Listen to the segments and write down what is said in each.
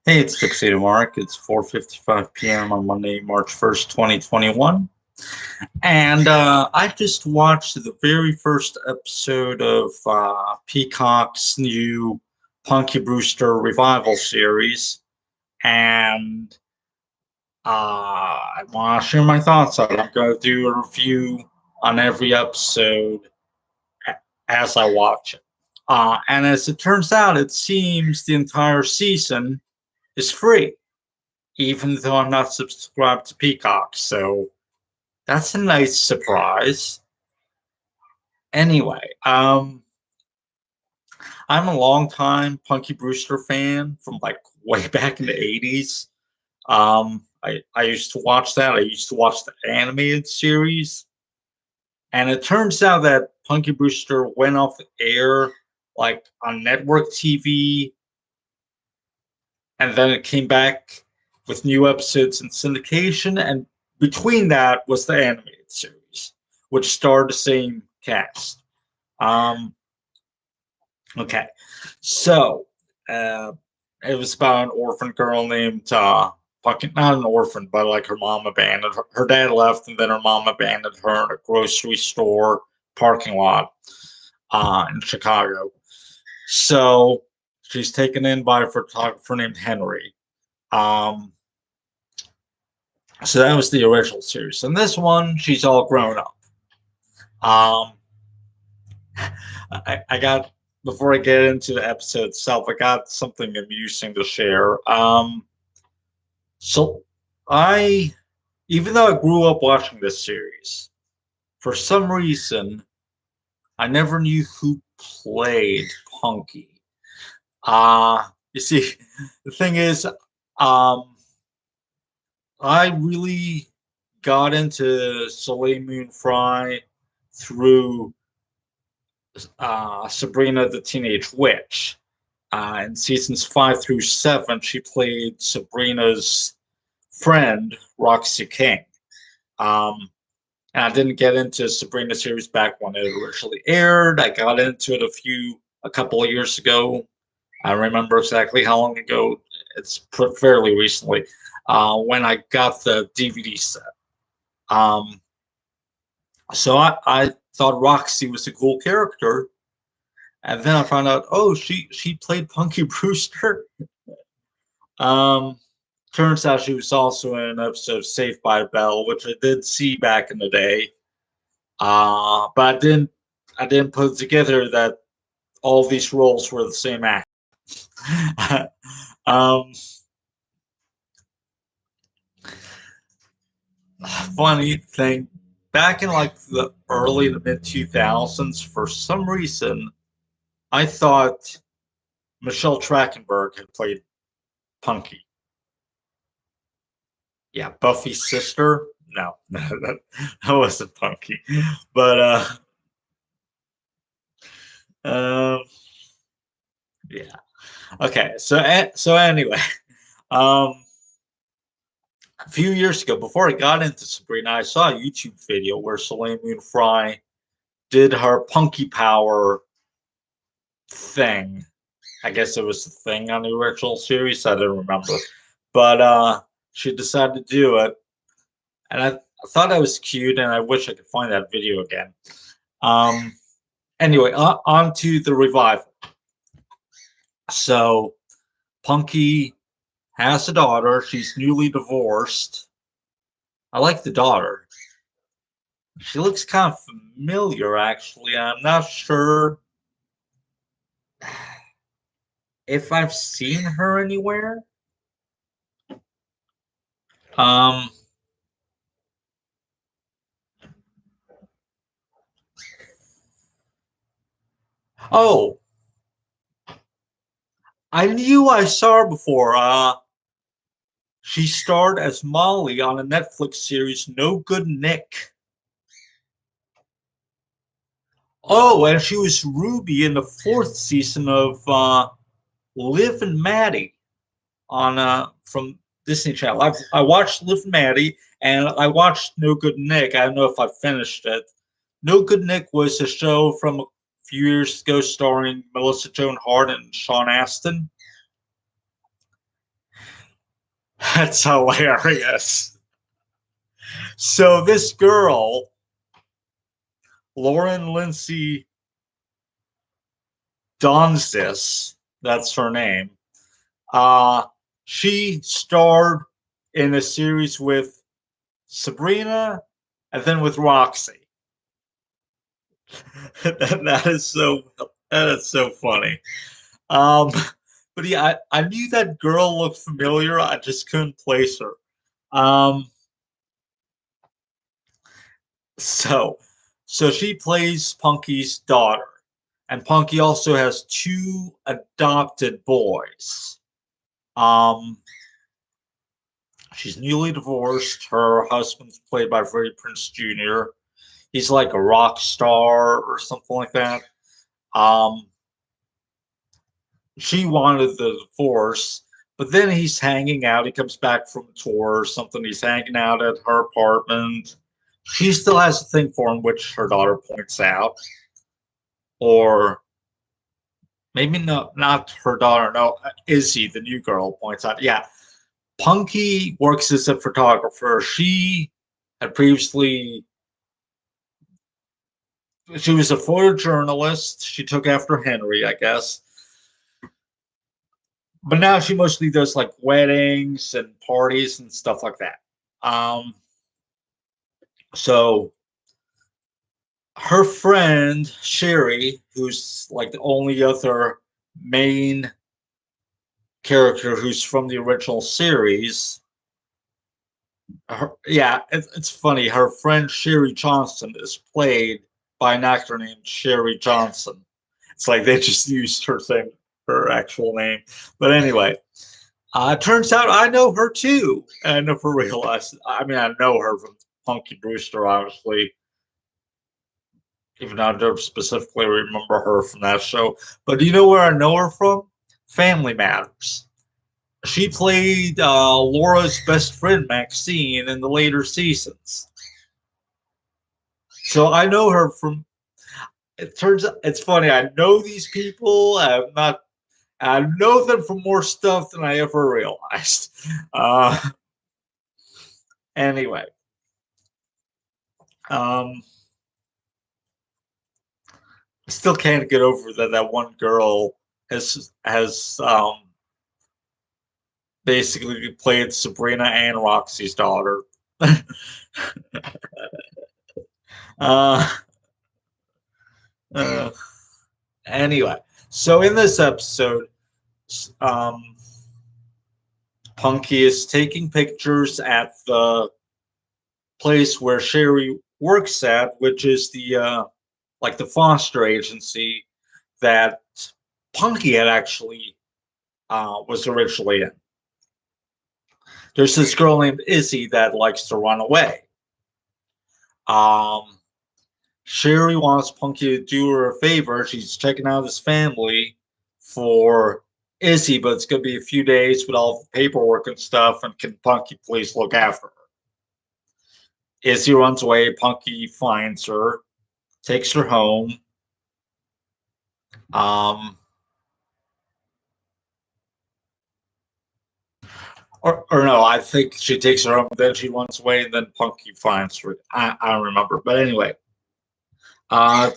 Hey, it's Tuxedo Mark. It's 4:55 p.m. on Monday, March 1st, 2021. And I just watched the very first episode of Peacock's new Punky Brewster revival series. And I want to share my thoughts on it. I'm going to do a review on every episode as I watch it. And as it turns out, it seems the entire season is free, even though I'm not subscribed to Peacock. So that's a nice surprise. Anyway, I'm a long time Punky Brewster fan from like way back in the 80s. I used to watch that. I used to watch the animated series. And it turns out that Punky Brewster went off the air like on network TV, and then it came back with new episodes in syndication, and between that was the animated series, which starred the same cast. Um, okay, so uh, it was about an orphan girl named not an orphan, but like her mom abandoned her. Her dad left, and then her mom abandoned her in a grocery store parking lot in Chicago. So she's taken in by a photographer named Henry. Um, so that was the original series. And this one, she's all grown up. Um, I got before I get into the episode itself, I got something amusing to share. So I, even though I grew up watching this series, for some reason I never knew who played Punky. You see, the thing is, um, I really got into Soleil Moon Frye through Sabrina the Teenage Witch. In seasons 5 through 7, she played Sabrina's friend, Roxy King. Um, and I didn't get into Sabrina series back when it originally aired. I got into it a couple of years ago. I remember exactly how long ago. It's fairly recently when I got the DVD set. Um, so I thought Roxy was a cool character, and then I found out, oh, she played Punky Brewster. Um, Turns out she was also in an episode of Saved by Bell, which I did see back in the day. But I didn't put together that all these roles were the same act. um, Funny thing, back in like the early to mid 2000s, for some reason, I thought Michelle Trachtenberg had played Punky. Yeah, Buffy's sister. No, that wasn't Punky. But um, yeah. Okay, so anyway, um, a few years ago, before I got into Sabrina, I saw a YouTube video where Soleil Moon Frye did her Punky Power thing. I guess it was the thing on the original series. I don't remember, but she decided to do it, and I thought that was cute, and I wish I could find that video again. Um, anyway, on to the revival. So Punky has a daughter. She's newly divorced. I like the daughter. She looks kind of familiar, actually. I'm not sure if I've seen her anywhere. Um, oh, I knew I saw her before. She starred as Molly on a Netflix series, No Good Nick. Oh, and she was Ruby in the fourth season of Liv and Maddie on from Disney Channel. I watched Liv and Maddie, and I watched No Good Nick. I don't know if I finished it. No Good Nick was a show from a few years ago starring Melissa Joan Hart and Sean Astin. That's hilarious. So this girl, Lauren Lindsay Donsis, that's her name. Uh, she starred in a series with Sabrina and then with Roxy. That is so funny. Um, but yeah, I knew that girl looked familiar. I just couldn't place her. Um, so so she plays Punky's daughter, and Punky also has two adopted boys. Um, she's newly divorced. Her husband's played by Freddie Prinze Jr. He's like a rock star or something like that. Um, she wanted the divorce, but then he's hanging out. He comes back from a tour or something. He's hanging out at her apartment. She still has a thing for him, which her daughter points out. Or maybe not her daughter. No, Izzy, the new girl, points out. Yeah, Punky works as a photographer. Had previously she was a photojournalist. She took after Henry, I guess. But now she mostly does like weddings and parties and stuff like that. Um, so her friend Sherry, who's like the only other main character who's from the original series, yeah, it's funny. Her friend Sherry Johnson is played by an actor named Sherry Johnson. It's like they just used her actual name. But anyway, it turns out I know her too. And I never realized. I mean, I know her from Punky Brewster, obviously, even though I don't specifically remember her from that show. But do you know where I know her from? Family Matters. She played Laura's best friend Maxine in the later seasons. So I know her from. It turns out it's funny. I know these people. I'm not. I know them from more stuff than I ever realized. Uh, anyway, um, still can't get over that one girl has basically played Sabrina and Roxy's daughter. uh, uh, anyway, so in this episode, um, Punky is taking pictures at the place where Sherry works at, which is the like the foster agency that Punky had actually was originally in. There's this girl named Izzy that likes to run away. Um, Sherry wants Punky to do her a favor. She's checking out his family for Izzy, but it's going to be a few days with all the paperwork and stuff. And can Punky please look after her? Izzy runs away. Punky finds her, takes her home. Um, or no, I think she takes her home, then she runs away, and then Punky finds her. I don't remember. But anyway, uh,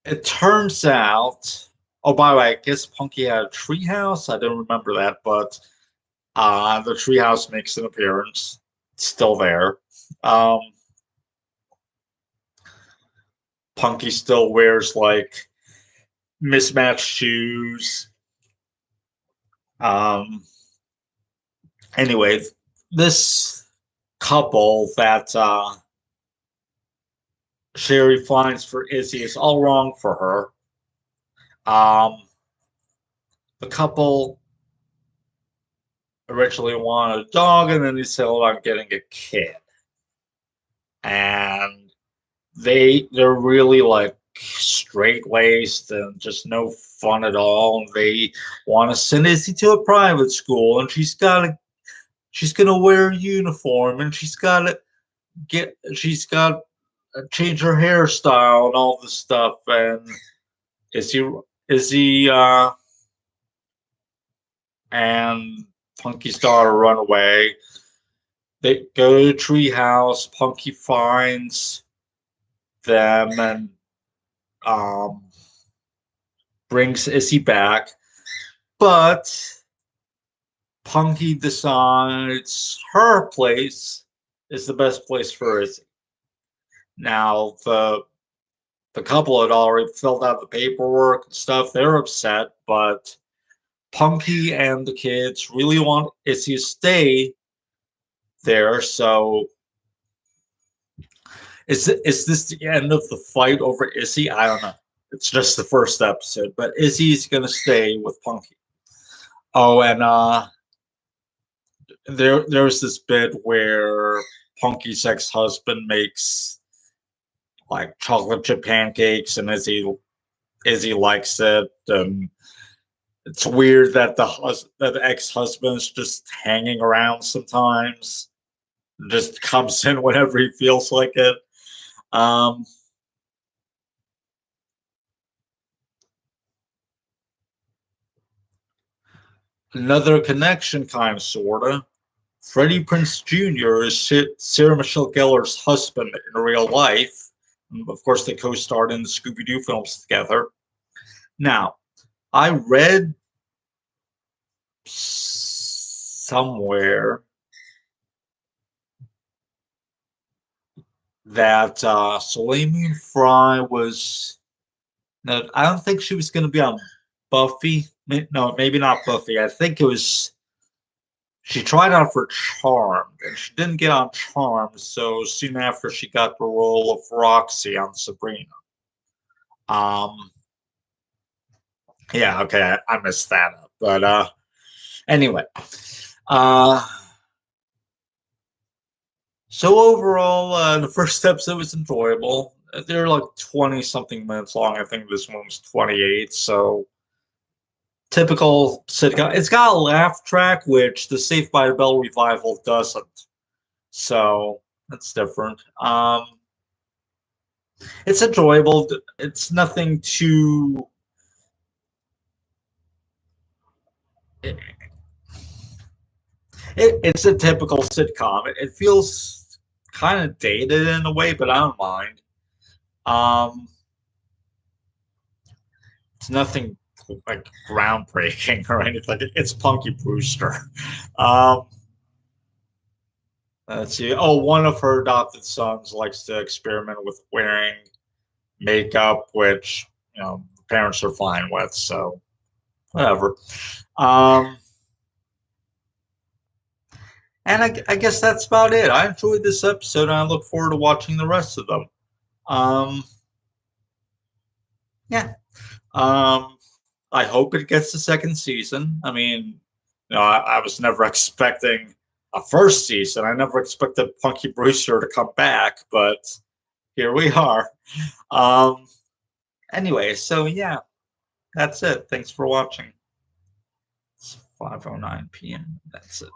it turns out. Oh, by the way, I guess Punky had a treehouse. I don't remember that, but the treehouse makes an appearance. It's still there. Um, Punky still wears like mismatched shoes. Um, anyway, this couple that Sherry finds for Izzy is all wrong for her. The couple originally wanted a dog, and then they settled on getting a kid. And they're really like straight laced and just no fun at all. And they want to send Izzy to a private school, and she's gonna wear a uniform, and she's got to change her hairstyle and all this stuff. And Izzy Izzy and Punky's daughter run away. They go to the treehouse. Punky finds them and um, brings Issy back. But Punky decides her place is the best place for Issy. Now, the couple had already filled out the paperwork and stuff. They're upset, but Punky and the kids really want Issy to stay there. So, is this the end of the fight over Issy? I don't know. It's just the first episode, but Izzy's gonna stay with Punky. Oh, and there's this bit where Punky's ex-husband makes like chocolate chip pancakes, and Izzy likes it. And it's weird that the ex-husband is just hanging around sometimes, just comes in whenever he feels like it. Um, Another connection, kind of, sorta. Freddie Prinze Jr. is Sarah Michelle Gellar's husband in real life. And of course, they co-starred in the Scooby-Doo films together. Now, I read somewhere that Salamine Fry was. No, I don't think she was going to be on Buffy. No, maybe not Buffy. I think it was. She tried out for Charmed, and she didn't get on Charmed. So soon after, she got the role of Roxy on Sabrina. Um, yeah, okay, I messed that up. But anyway, uh, so overall, the first episode was enjoyable. They're like 20 something minutes long. I think this one was 28. So typical sitcom. It's got a laugh track, which the Saved by the Bell revival doesn't. So that's different. It's enjoyable. It's nothing too. It's a typical sitcom. It feels kind of dated in a way, but I don't mind. Um, it's nothing like groundbreaking or anything. It's Punky Brewster. Um, let's see. Oh, one of her adopted sons likes to experiment with wearing makeup, which parents are fine with. So whatever. Um, and I guess that's about it. I enjoyed this episode, and I look forward to watching the rest of them. Um, yeah. Um, I hope it gets a second season. I mean, I was never expecting a first season. I never expected Punky Brewster to come back, but here we are. Um, anyway, so yeah, that's it. Thanks for watching. It's 5:09 p.m. That's it.